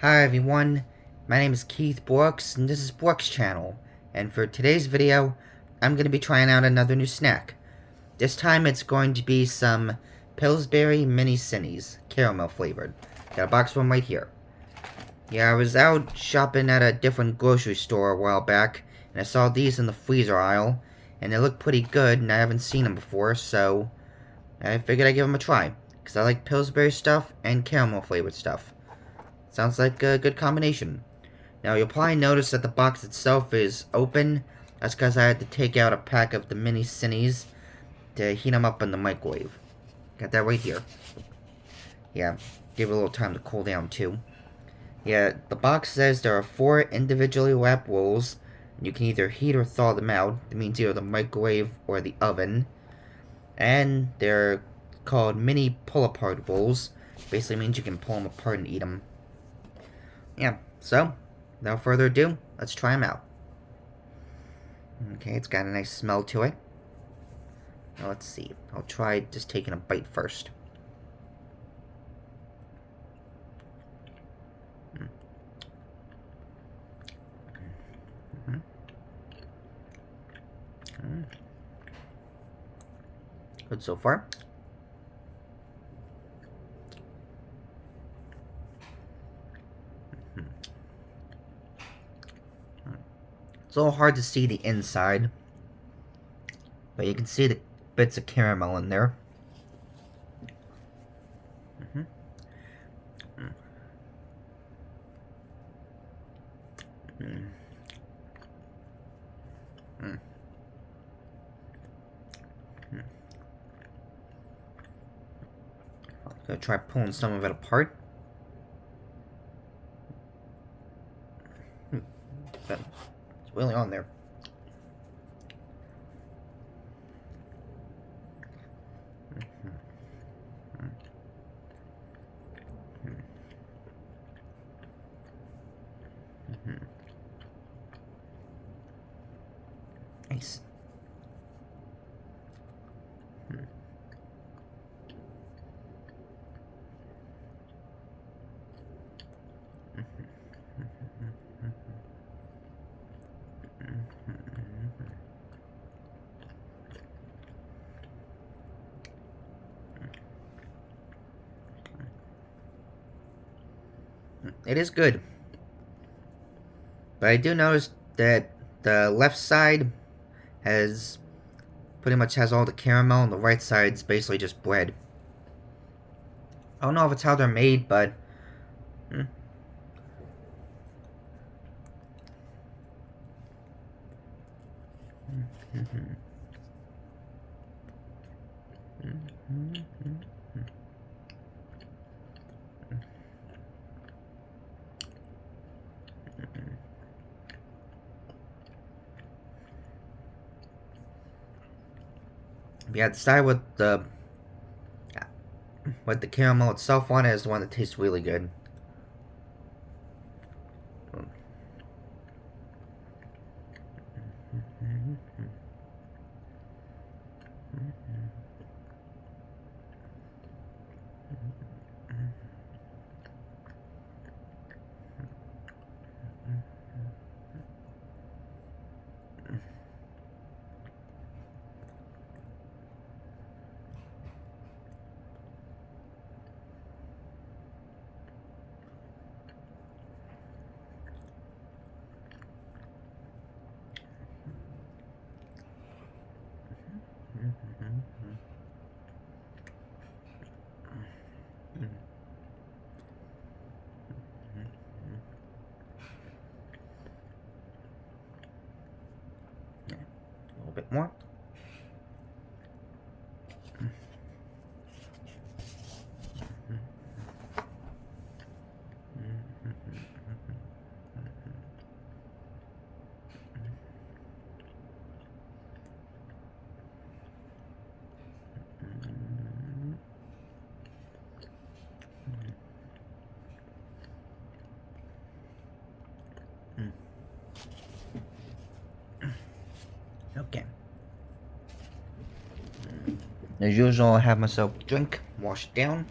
Hi everyone, my name is Keith Brooks and this is Brooks Channel, and for today's video I'm going to be trying out another new snack. This time it's going to be some Pillsbury mini cinnis, caramel flavored. Got a box of them right here. Yeah, I was out shopping at a different grocery store a while back and I saw these in the freezer aisle and they look pretty good and I haven't seen them before, so I figured I'd give them a try because I like Pillsbury stuff and caramel flavored stuff. Sounds like a good combination. Now, you'll probably notice that the box itself is open. That's because I had to take out a pack of the mini cinnis to heat them up in the microwave. Got that right here. Yeah, give it a little time to cool down, too. Yeah, the box says there are 4 individually wrapped rolls. You can either heat or thaw them out. That means either the microwave or the oven. And they're called mini pull-apart rolls. Basically means you can pull them apart and eat them. Yeah, so, without further ado, let's try them out. Okay, it's got a nice smell to it. Now let's see. I'll try just taking a bite first. Good so far. It's a little hard to see the inside, but you can see the bits of caramel in there. I'm gonna try pulling some of it apart. It's really on there. Nice. It is good. But I do notice that the left side has pretty much has all the caramel and the right side's basically just bread. I don't know if it's how they're made, but yeah, the side with the caramel itself on it is the one that tastes really good. A little bit more. Okay. As usual, I have myself a drink, wash it down.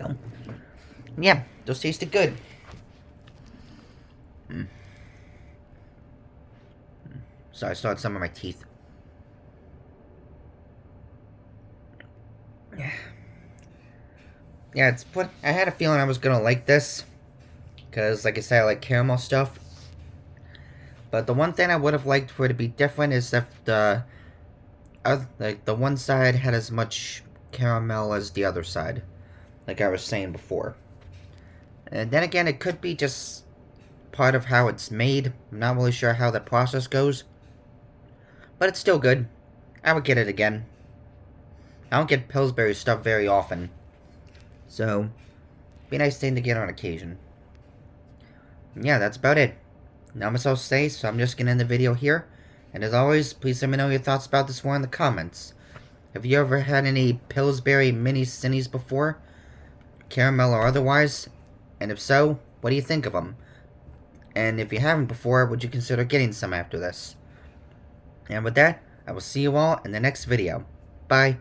go. Yeah, those tasted good. Sorry, I still had some in my teeth. Yeah, it's what I had a feeling I was gonna like this, because like I said, I like caramel stuff. But the one thing I would have liked for it to be different is if the like the one side had as much caramel as the other side, like I was saying before. And then again, it could be just part of how it's made. I'm not really sure how the process goes, but it's still good. I would get it again. I don't get Pillsbury stuff very often, so be a nice thing to get on occasion. Yeah, that's about it. Now I'm so safe, so I'm just gonna end the video here. And as always, please let me know your thoughts about this one in the comments. Have you ever had any Pillsbury mini cinnis before? Caramel or otherwise? And if so, what do you think of them? And if you haven't before, would you consider getting some after this? And with that, I will see you all in the next video. Bye.